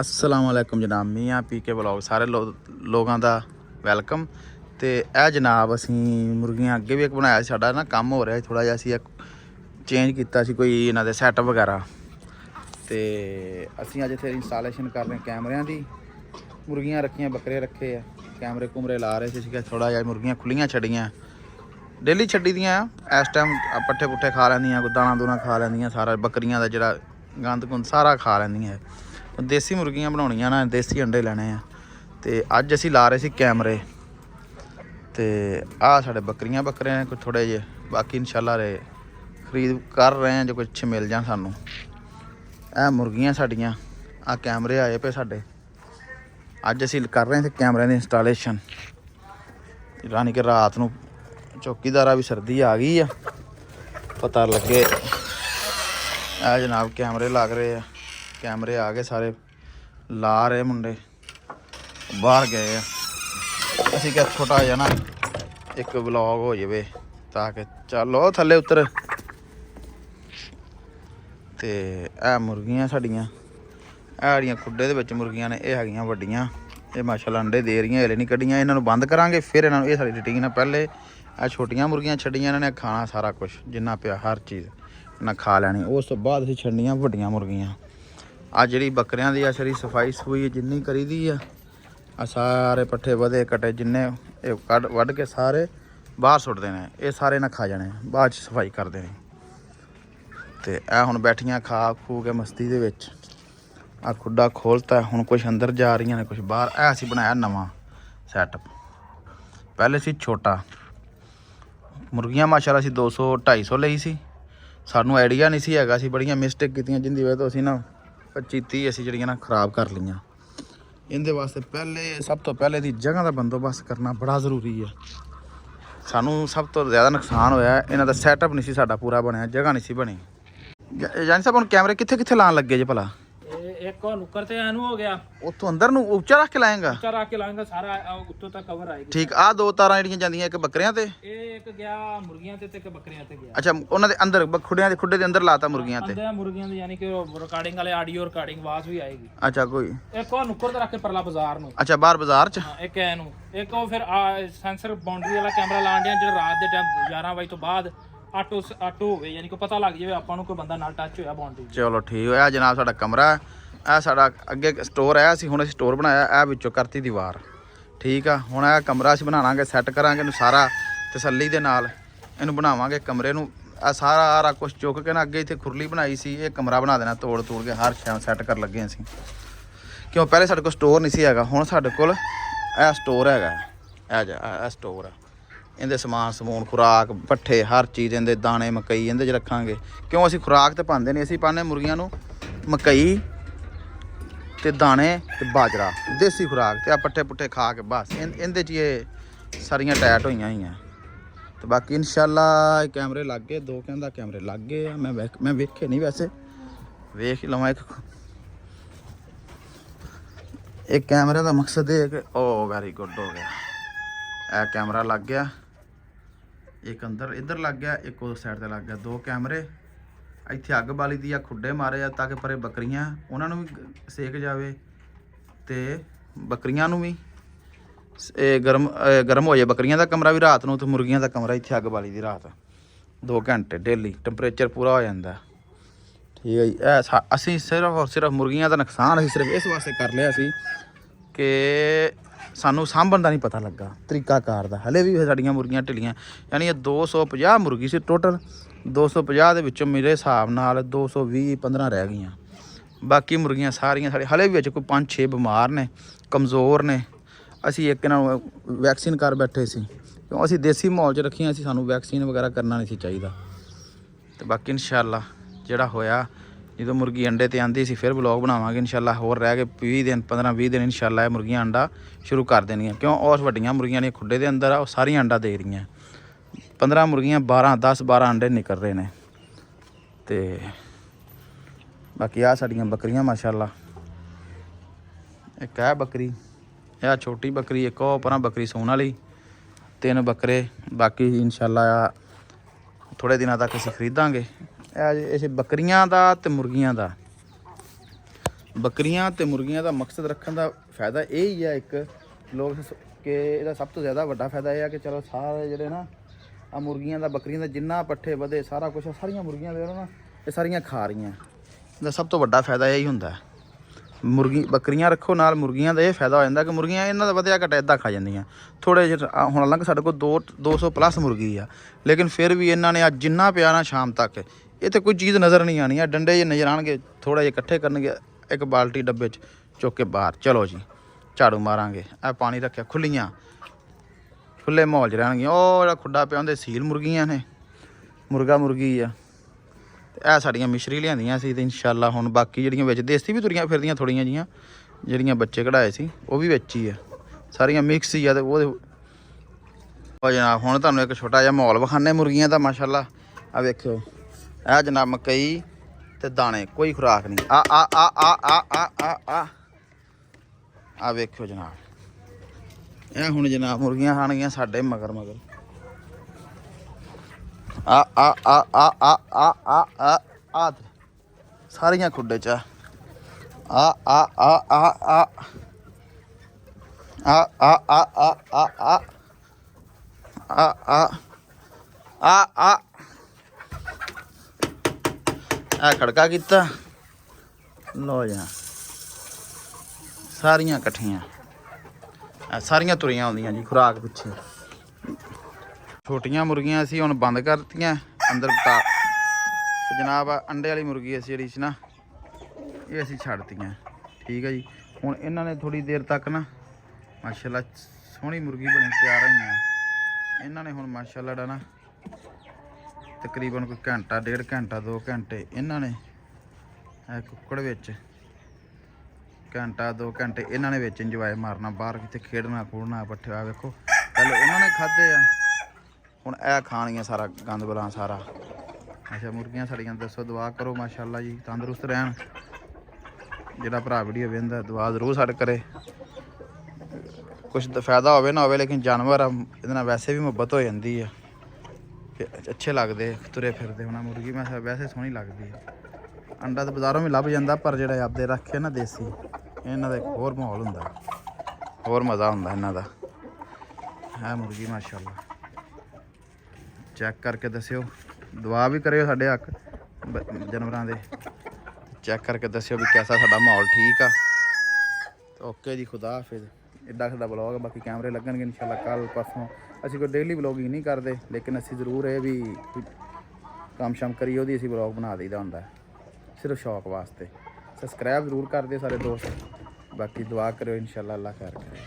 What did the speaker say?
अस्सलाम वालेकुम जनाब, मियाँ पी के ब्लॉग सारे लोगों का वैलकम। तो यह जनाब असी मुर्गियां अगे भी एक बनाया साडा ना काम हो रहा थोड़ा जिहा चेंज किया कोई इन्हों के सैटअप वगैरह। तो असी अज फिर इंस्टालेशन कर रहे कैमरिਆਂ की। मुर्गियां रखियां बकरे रखे है, कैमरे कुमरे ला रहे थे। थोड़ा जिहा मुर्गियां खुलियां छड़ियां डेली छड्डी दियां। इस टाइम पट्ठे पुट्ठे खा लैंदियां, दाना दूना खा लैंदियां, सारा बकरियां का जिहड़ा गंद गुंद सारा खा लैंदियां। देसी मुर्गियां बनाउणियां ना, देसी अंडे लैने हैं। तो अज असी ला रहे थे कैमरे। तो आ साढ़े बकरियां बकरे हैं कुछ थोड़े जे, बाकी इंशाल्लाह रे खरीद कर रहे हैं जो कुछ मिल जाए सानू। ए मुर्गियां साडियां, आ कैमरे आए पे साडे। अज असी कर रहे थे कैमरे की इंस्टालेशन, यानी कि रात नू चौकीदारा भी सर्दी आ गई है, पता लगे। ए जनाब कैमरे लग रहे हैं, कैमरे आ गए सारे ला रहे मुंडे बाहर गए हैं। असी क्या छोटा जा ना एक व्लॉग हो जाए ताकि चलो थले उतर। तो यह मुर्गियां साड़ियाँ हैड़ियाँ खुडे दे विच मुर्गियां ने, यह हैगियां वड्डियां। ये माशाल्लाह अंडे दे रही, हले नहीं कड्डियां। इन्हों बंद करांगे फिर इन्हों, ये साडी रूटीन है। पहले आ छोटियां मुर्गियां छड्डियां, इन्होंने खाना सारा कुछ जिन्ना पिया हर चीज़ इन्हें खा लैनी। उस तो बाद असीं छड्डियां वड्डियां मुर्गियां। आ जिहड़ी बकरियां दी सारी सफाई सफूई जिन्नी करी दी है, आ सारे पट्ठे वधे कटे जिन्ने वड्ढ के सारे बाहर सुट्टदे ने। ये सारे ना खा जाने, बाद सफाई करते हैं। तो यह हुण बैठियां खा खू के मस्ती दे विच। आ खुड्डा खोलता हुण कुछ अंदर जा रही ने कुछ बाहर। ऐ असीं बनाया नवां सैटअप, पहले सी छोटा। मुर्गियां माशाल्लाह असीं 200-250 लई सी। सानू आइडिया नहीं सी हैगा, असीं बड़ियां मिस्टेक कीतियां जिंदी वजह तो असीं ना 25-30 असीं जड़ियां ना खराब कर लियां। इहदे वास्ते पहले सब तो पहले दी जगह का बंदोबस्त करना बड़ा जरूरी है। सानू सब तो ज़्यादा नुकसान होया इन्हां दा सैटअप नहीं सी साडा पूरा बनया, जगह नहीं सी बनी। जानी साहब हुण कैमरे कित्थे कित्थे लाण लगे जे भला? एक और नुक्कर ते एनू हो गया, उत्थों अंदर नू उच्चा रख के लाएगा? ऊंचा रख के लाएंगा, सारा उत्तों तक कवर आएगी। ठीक। आ दो तारां ਜਿਹੜੀਆਂ ਜਾਂਦੀਆਂ ਇੱਕ ਬੱਕਰੀਆਂ ਤੇ, ਇਹ ਇੱਕ ਗਿਆ ਮੁਰਗੀਆਂ ਤੇ ਇੱਕ ਬੱਕਰੀਆਂ ਤੇ ਗਿਆ। ਅੱਛਾ ਉਹਨਾਂ ਦੇ ਅੰਦਰ ਖੁੱਡੇ ਦੇ ਅੰਦਰ ਲਾਤਾ ਮੁਰਗੀਆਂ ਤੇ। ਅੰਦਰ ਮੁਰਗੀਆਂ ਦੇ ਯਾਨੀ ਕਿ ਰਿਕਾਰਡਿੰਗ ਵਾਲੇ ਆਡੀਓ ਰਿਕਾਰਡਿੰਗ ਆਵਾਜ਼ ਵੀ ਆਏਗੀ। ਅੱਛਾ ਕੋਈ ਇੱਕ ਉਹ ਨੁੱਕਰ ਤੇ ਰੱਖ ਕੇ ਪਰਲਾ ਬਾਜ਼ਾਰ ਨੂੰ। ਅੱਛਾ ਬਾਹਰ ਬਾਜ਼ਾਰ ਚ। ਹਾਂ ਇੱਕ ਐਨੂੰ, ਇੱਕ ਉਹ ਫਿਰ ਸੈਂਸਰ ਬਾਉਂਡਰੀ ਵਾਲਾ ਕੈਮਰਾ ਲਾਣ ਡਿਆ ਜਿਹੜਾ ਰਾਤ ਦੇ ਟਾਈਮ 11 ਵਜੇ ਤੋਂ ਬਾਅਦ ਆਟੋ ਹੋਵੇ, ਯਾਨੀ ਕਿ ਪਤਾ ਲੱਗ ਜਾਵੇ ਆਪਾਂ ਨੂੰ ਕੋਈ ਬੰਦਾ ਨਾਲ ਟੱਚ ਹੋਇਆ ਬਾਉਂਡਰੀ। ਚਲੋ ਠੀਕ ਹੋਇਆ ਜਨਾਬ। ਸਾਡਾ ਕਮਰਾ ਇਹ ਸਾਡਾ ਅੱਗੇ ਸਟੋਰ ਹੈ, ਅਸੀਂ ਹੁਣ ਅਸੀਂ ਸਟੋਰ ਬਣਾਇਆ, ਇਹ ਵਿੱਚੋਂ ਕਰਤੀ ਦੀਵਾਰ। ਠੀਕ ਆ, ਹੁਣ ਇਹ ਕਮਰਾ ਅਸੀਂ ਬਣਾਵਾਂਗੇ, ਸੈੱਟ ਕਰਾਂਗੇ ਇਹਨੂੰ ਸਾਰਾ ਤਸੱਲੀ ਦੇ ਨਾਲ ਇਹਨੂੰ ਬਣਾਵਾਂਗੇ ਕਮਰੇ ਨੂੰ। ਆ ਸਾਰਾ ਕੁਛ ਚੁੱਕ ਕੇ ਨਾ ਅੱਗੇ ਇੱਥੇ ਖੁਰਲੀ ਬਣਾਈ ਸੀ, ਇਹ ਕਮਰਾ ਬਣਾ ਦੇਣਾ ਤੋੜ ਕੇ ਹਰ ਸ਼ੈ ਸੈੱਟ ਕਰਨ ਲੱਗੇ ਅਸੀਂ। ਕਿਉਂ ਪਹਿਲੇ ਸਾਡੇ ਕੋਲ ਸਟੋਰ ਨਹੀਂ ਸੀ ਹੈਗਾ, ਹੁਣ ਸਾਡੇ ਕੋਲ ਇਹ ਸਟੋਰ ਹੈਗਾ। ਇਹ ਸਟੋਰ ਆ, ਇਹਦੇ ਸਮਾਨ ਸਮੂਨ ਖੁਰਾਕ ਪੱਠੇ ਹਰ ਚੀਜ਼, ਇਹਦੇ ਦਾਣੇ ਮਕਈ ਇਹਦੇ 'ਚ ਰੱਖਾਂਗੇ। ਕਿਉਂ ਅਸੀਂ ਖੁਰਾਕ ਤੇ ਪਾਉਂਦੇ ਨਹੀਂ, ਅਸੀਂ ਪਾਉਂਦੇ ਮੁਰਗੀਆਂ ਨੂੰ ਮਕਈ ਤੇ ਦਾਣੇ ਤੇ ਬਾਜਰਾ, देसी खुराक। ਤੇ ਆ ਪੱਠੇ ਪੁੱਠੇ ਖਾ ਕੇ ਬਸ ਇਹਦੇ 'ਚ ਇਹ ਸਾਰੀਆਂ ਟੈਟ ਹੋਈਆਂ ਆ। ਤੇ ਬਾਕੀ ਇਨਸ਼ਾਅੱਲਾ ਕੈਮਰੇ ਲੱਗ ਗਏ, 2 ਕਹਿੰਦਾ ਕੈਮਰੇ ਲੱਗ ਗਏ ਆ। ਮੈਂ ਵੇਖੇ ਨਹੀਂ, ਵੈਸੇ ਵੇਖ ਲਵਾਂ। ਇੱਕ ਕੈਮਰੇ ਦਾ ਮਕਸਦ ਇਹ ਹੈ ਕਿ ਉਹ ਵੈਰੀ ਗੁੱਡ ਹੋ ਗਿਆ। ਇਹ ਕੈਮਰਾ ਲੱਗ ਗਿਆ, ਇੱਕ ਅੰਦਰ ਇੱਧਰ ਲੱਗ ਗਿਆ, ਇੱਕ ਉਹ ਸਾਈਡ ਤੇ ਲੱਗ ਗਿਆ। 2 ਕੈਮਰੇ ਇੱਥੇ ਅੱਗ ਬਾਲੀ ਦੀ ਆ, ਖੁੱਡੇ ਮਾਰੇ ਆ ਤਾਂ ਕਿ ਪਰੇ ਬੱਕਰੀਆਂ ਉਹਨਾਂ ਨੂੰ ਵੀ ਸੇਕ ਜਾਵੇ ਤੇ ਬੱਕਰੀਆਂ ਨੂੰ ਵੀ ਗਰਮ ਹੋ ਜਾਏ। ਬੱਕਰੀਆਂ ਦਾ ਕਮਰਾ ਵੀ ਰਾਤ ਨੂੰ ਤੇ ਮੁਰਗੀਆਂ ਦਾ ਕਮਰਾ ਇੱਥੇ ਅੱਗ ਬਾਲੀ ਦੀ ਰਾਤ 2 ਘੰਟੇ ਡੇਲੀ ਟੈਂਪਰੇਚਰ ਪੂਰਾ ਹੋ ਜਾਂਦਾ। ਠੀਕ ਹੈ ਜੀ। ਇਹ ਅਸੀਂ ਸਿਰਫ ਔਰ ਸਿਰਫ ਮੁਰਗੀਆਂ ਦਾ ਨੁਕਸਾਨ ਅਸੀਂ ਸਿਰਫ ਇਸ ਵਾਸਤੇ ਕਰ ਲਿਆ ਸੀ ਕਿ ਸਾਨੂੰ ਸਾਂਭਣ ਦਾ ਨਹੀਂ ਪਤਾ ਲੱਗਾ ਤਰੀਕਾਕਾਰ ਦਾ। ਹਲੇ ਵੀ ਸਾਡੀਆਂ ਮੁਰਗੀਆਂ ਢਿੱਲੀਆਂ, ਯਾਨੀ ਇਹ 250 ਮੁਰਗੀ ਸੀ ਟੋਟਲ। 250 ਦੇ ਵਿੱਚੋਂ ਮੇਰੇ ਹਿਸਾਬ ਨਾਲ 220-15 ਰਹਿ ਗਈਆਂ। ਬਾਕੀ ਮੁਰਗੀਆਂ ਸਾਰੀਆਂ ਸਾਡੇ ਹਲੇ ਵੀ ਵਿੱਚ ਕੋਈ 5-6 ਬਿਮਾਰ ਨੇ, ਕਮਜ਼ੋਰ ਨੇ। ਅਸੀਂ ਇੱਕ ਇਹਨਾਂ ਨੂੰ ਵੈਕਸੀਨ ਕਰ ਬੈਠੇ ਸੀ, ਕਿਉਂ ਅਸੀਂ ਦੇਸੀ ਮਾਹੌਲ 'ਚ ਰੱਖੀਆਂ ਸੀ, ਸਾਨੂੰ ਵੈਕਸੀਨ ਵਗੈਰਾ ਕਰਨਾ ਨਹੀਂ ਸੀ ਚਾਹੀਦਾ। ਤੇ ਬਾਕੀ ਇਨਸ਼ਾਅੱਲਾ ਜਿਹੜਾ ਹੋਇਆ, ਜਦੋਂ ਮੁਰਗੀ ਅੰਡੇ ਤੇ ਆਂਦੀ ਸੀ ਫਿਰ ਵਲੌਗ ਬਣਾਵਾਂਗੇ ਇਨਸ਼ਾਅੱਲਾ। ਹੋਰ ਰਹਿ ਗਏ 20 ਦਿਨ 15-20 ਦਿਨ ਇਨਸ਼ਾਅੱਲਾ ਇਹ ਮੁਰਗੀਆਂ ਅੰਡਾ ਸ਼ੁਰੂ ਕਰ ਦੇਣੀਆਂ। ਕਿਉਂ ਉਸ ਵੱਡੀਆਂ ਮੁਰਗੀਆਂ ਨੇ ਖੁੱਡੇ ਦੇ ਅੰਦਰ ਆ, ਉਹ ਸਾਰੀਆਂ ਅੰਡਾ ਦੇ ਰਹੀਆਂ। 15 ਮੁਰਗੀਆਂ 10-12 ਅੰਡੇ ਨਿਕਲ ਰਹੇ ਨੇ। ਤੇ ਬਾਕੀ ਆ ਸਾਡੀਆਂ ਬੱਕਰੀਆਂ ਮਾਸ਼ਾਅੱਲਾ। ਇੱਕ ਹੈ ਬੱਕਰੀ, ਇਹ ਛੋਟੀ ਬੱਕਰੀ, ਇੱਕ ਉਹ ਪਰਾਂ ਬੱਕਰੀ ਸੂਣ ਵਾਲੀ, 3 ਬੱਕਰੇ। ਬਾਕੀ ਇਨਸ਼ਾਅੱਲਾ ਥੋੜ੍ਹੇ ਦਿਨਾਂ ਤੱਕ ਅਸੀਂ ਖਰੀਦਾਂਗੇ। ਇਹ ਬੱਕਰੀਆਂ ਦਾ ਤੇ ਮੁਰਗੀਆਂ ਦਾ ਬੱਕਰੀਆਂ ਤੇ ਮੁਰਗੀਆਂ ਦਾ ਮਕਸਦ ਰੱਖਣ ਦਾ ਫਾਇਦਾ ਇਹ ਹੀ ਆ ਇੱਕ ਲੋਕ ਕਿ ਇਹਦਾ ਸਭ ਤੋਂ ਜ਼ਿਆਦਾ ਵੱਡਾ ਫਾਇਦਾ ਇਹ ਆ ਕਿ ਚਲੋ ਸਾਰੇ ਜਿਹੜੇ ਨਾ ਆ ਮੁਰਗੀਆਂ ਦਾ ਬੱਕਰੀਆਂ ਦਾ ਜਿੰਨਾ ਪੱਠੇ ਵਧੇ ਸਾਰਾ ਕੁਝ ਸਾਰੀਆਂ ਮੁਰਗੀਆਂ ਦੇ ਨਾ ਇਹ ਸਾਰੀਆਂ ਖਾ ਰਹੀਆਂ। ਇਹਦਾ ਸਭ ਤੋਂ ਵੱਡਾ ਫਾਇਦਾ ਇਹ ਹੀ ਹੁੰਦਾ। ਮੁਰਗੀ ਬੱਕਰੀਆਂ ਰੱਖੋ ਨਾਲ ਮੁਰਗੀਆਂ ਦਾ ਇਹ ਫਾਇਦਾ ਹੋ ਜਾਂਦਾ ਕਿ ਮੁਰਗੀਆਂ ਇਹਨਾਂ ਦਾ ਵਧਿਆ ਘਟਿਆ ਇੱਦਾਂ ਖਾ ਜਾਂਦੀਆਂ। ਥੋੜ੍ਹੇ ਜਿਹੇ ਹੁਣ ਹਾਲਾਂਕਿ ਸਾਡੇ ਕੋਲ 200 ਪਲੱਸ ਮੁਰਗੀ ਆ, ਲੇਕਿਨ ਫਿਰ ਵੀ ਇਹਨਾਂ ਨੇ ਅੱਜ ਜਿੰਨਾ ਪਿਆ ਨਾ ਸ਼ਾਮ ਤੱਕ ਇਹ ਤੇ ਕੋਈ ਚੀਜ਼ ਨਜ਼ਰ ਨਹੀਂ ਆਣੀ। ਆ ਡੰਡੇ ਜੇ ਨਜ਼ਰ ਆਉਣਗੇ, ਥੋੜ੍ਹਾ ਜਿਹਾ ਇਕੱਠੇ ਕਰਨਗੇ, ਇੱਕ ਬਾਲਟੀ ਡੱਬੇ 'ਚ ਚੁੱਕ ਕੇ ਬਾਹਰ ਚਲੋ ਜੀ ਝਾੜੂ ਮਾਰਾਂਗੇ। ਇਹ ਪਾਣੀ ਰੱਖਿਆ ਖੁੱਲੀਆਂ ਖੁੱਲੇ ਮਾਹੌਲ 'ਚ ਰਹਿਣਗੀਆਂ। ਉਹ ਜਿਹੜਾ ਖੁੱਡਾ ਪਿਆ ਉਹਦੇ ਸੀਲ ਮੁਰਗੀਆਂ ਨੇ, ਮੁਰਗਾ ਮੁਰਗੀ ਆ। ਤੇ ਇਹ ਸਾਡੀਆਂ ਮਿਸ਼ਰੀ ਲਿਆਂਦੀਆਂ ਸੀ ਤੇ ਇਨਸ਼ਾਅੱਲਾ ਹੁਣ ਬਾਕੀ ਜਿਹੜੀਆਂ ਵਿੱਚ ਦੇਸੀ ਵੀ ਤੁਰੀਆਂ ਫਿਰਦੀਆਂ ਥੋੜ੍ਹੀਆਂ ਜੀਆਂ ਜਿਹੜੀਆਂ ਬੱਚੇ ਕਢਾਏ ਸੀ ਉਹ ਵੀ ਵਿੱਚ ਹੀ ਆ, ਸਾਰੀਆਂ ਮਿਕਸ ਹੀ ਆ। ਤੇ ਉਹ ਜਨਾਬ ਹੁਣ ਤੁਹਾਨੂੰ ਇੱਕ ਛੋਟਾ ਜਿਹਾ ਮਾਹੌਲ ਵਿਖਾਣੇ ਮੁਰਗੀਆਂ ਦਾ। ਮਾਸ਼ਾਅੱਲਾ ਆ ਵੇਖਿਓ, ਇਹ ਜਨਾਬ ਮਕਈ ਤੇ ਦਾਣੇ, ਕੋਈ ਖੁਰਾਕ ਨਹੀਂ। ਆ ਆ ਆ ਆ ਆ ਆ ਆ ਆ ਆ ਵੇਖਿਓ ਜਨਾਬ, ਇਹ ਹੁਣ ਜਨਾਬ ਮੁਰਗੀਆਂ ਖਾਣਗੀਆਂ ਸਾਡੇ ਮਗਰ ਮਗਰ। ਆ ਆ ਆ ਆ ਆ ਆ ਆ ਆ ਆ ਸਾਰੀਆਂ ਖੁੱਡੇ 'ਚ ਆ ਆ ਆ ਆ ਆ ਆ ਆ ਆ ਆ ਆ ਆ ਆ ਆ ਆ ਆ ਖੜਕਾ ਕੀਤਾ। ਲੋ ਜਾ ਸਾਰੀਆਂ ਇਕੱਠੀਆਂ, ਸਾਰੀਆਂ ਤੁਰੀਆਂ ਆਉਂਦੀਆਂ ਜੀ ਖੁਰਾਕ ਪਿੱਛੇ। ਛੋਟੀਆਂ ਮੁਰਗੀਆਂ ਅਸੀਂ ਹੁਣ ਬੰਦ ਕਰਤੀਆਂ ਅੰਦਰ ਪਾ ਤੇ ਜਨਾਬ ਅੰਡੇ ਵਾਲੀ ਮੁਰਗੀ ਅਸੀਂ ਜਿਹੜੀ ਸੀ ਨਾ ਇਹ ਅਸੀਂ ਛੱਡਤੀਆਂ। ਠੀਕ ਹੈ ਜੀ, ਹੁਣ ਇਹਨਾਂ ਨੇ ਥੋੜੀ ਦੇਰ ਤੱਕ ਨਾ ਮਾਸ਼ਾਅੱਲਾ ਸੋਹਣੀ ਮੁਰਗੀ ਬਣੀ ਤਿਆਰ ਹੋਈਆਂ। ਇਹਨਾਂ ਨੇ ਹੁਣ ਮਾਸ਼ਾਅੱਲਾ ਦਾ ਨਾ ਤਕਰੀਬਨ ਕੋਈ ਘੰਟਾ, ਡੇਢ ਘੰਟਾ, 2 ਘੰਟੇ ਇਹਨਾਂ ਨੇ ਇਹ ਕੁੱਕੜ ਵਿੱਚ ਘੰਟਾ 2 ਘੰਟੇ ਇਹਨਾਂ ਨੇ ਵਿੱਚ ਇੰਜੋਏ ਮਾਰਨਾ, ਬਾਹਰ ਕਿਤੇ ਖੇਡਣਾ ਖੂਡਣਾ। ਪੱਠੇ ਆ ਵੇਖੋ ਪਹਿਲੇ ਉਹਨਾਂ ਨੇ ਖਾਧੇ ਆ, ਹੁਣ ਇਹ ਖਾਣੀਆਂ ਸਾਰਾ ਗੰਦ ਬਲਾਂ ਸਾਰਾ। ਅੱਛਾ ਮੁਰਗੀਆਂ ਸਾਡੀਆਂ ਦੱਸੋ, ਦੁਆ ਕਰੋ ਮਾਸ਼ਾਅੱਲਾ ਜੀ ਤੰਦਰੁਸਤ ਰਹਿਣ। ਜਿਹੜਾ ਭਰਾ ਵੀਡੀਓ ਵੇਖਦਾ ਦੁਆ ਜ਼ਰੂਰ ਸਾਡੇ ਕਰੇ। ਕੁਛ ਫਾਇਦਾ ਹੋਵੇ ਨਾ ਹੋਵੇ, ਲੇਕਿਨ ਜਾਨਵਰ ਆ ਇਹਦੇ ਨਾਲ ਵੈਸੇ ਵੀ ਮੁਹੱਬਤ ਹੋ ਜਾਂਦੀ ਆ, ਅੱਛੇ ਲੱਗਦੇ ਤੁਰੇ ਫਿਰਦੇ। ਹੁਣ ਮੁਰਗੀ ਮੈਂ ਵੈਸੇ ਸੋਹਣੀ ਲੱਗਦੀ ਆ। ਅੰਡਾ ਤਾਂ ਬਾਜ਼ਾਰੋਂ ਵੀ ਲੱਭ ਜਾਂਦਾ, ਪਰ ਜਿਹੜੇ ਆਪਦੇ ਰੱਖੇ ਨਾ ਦੇਸੀ ਇਹਨਾਂ ਦਾ ਇੱਕ ਹੋਰ ਮਾਹੌਲ ਹੁੰਦਾ, ਹੋਰ ਮਜ਼ਾ ਹੁੰਦਾ ਇਹਨਾਂ ਦਾ। ਹੈ ਮੁਰਗੀ ਮਾਸ਼ਾਅੱਲਾ ਚੈੱਕ ਕਰਕੇ ਦੱਸਿਓ, ਦੁਆ ਵੀ ਕਰਿਓ ਸਾਡੇ ਹੱਕ ਜਾਨਵਰਾਂ ਦੇ। ਚੈੱਕ ਕਰਕੇ ਦੱਸਿਓ ਵੀ ਕੈਸਾ ਸਾਡਾ ਮਾਹੌਲ ਠੀਕ ਆ। ਓਕੇ ਜੀ, ਖੁਦਾ ਹਾਫਿਜ਼। ਇੱਡਾ ਸਾਡਾ ਬਲੌਗ, ਬਾਕੀ ਕੈਮਰੇ ਲੱਗਣਗੇ ਇਨਸ਼ਾਅੱਲਾ ਕੱਲ੍ਹ ਪਰਸੋਂ। ਅਸੀਂ ਕੋਈ ਡੇਲੀ ਵਲੋਗਿੰਗ ਨਹੀਂ ਕਰਦੇ, ਲੇਕਿਨ ਅਸੀਂ ਜ਼ਰੂਰ ਇਹ ਵੀ ਕੰਮ ਸ਼ਾਮ ਕਰੀਏ ਉਹਦੀ ਅਸੀਂ ਵਲੋਗ ਬਣਾ ਦਈਦਾ ਹੁੰਦਾ, ਸਿਰਫ ਸ਼ੌਕ ਵਾਸਤੇ। ਸਬਸਕ੍ਰਾਈਬ ਜ਼ਰੂਰ ਕਰਦੇ ਸਾਰੇ ਦੋਸਤ, ਬਾਕੀ ਦੁਆ ਕਰਿਓ ਇਨਸ਼ਾਅੱਲਾ ਅੱਲਾ ਖੈਰ ਕਰੇ।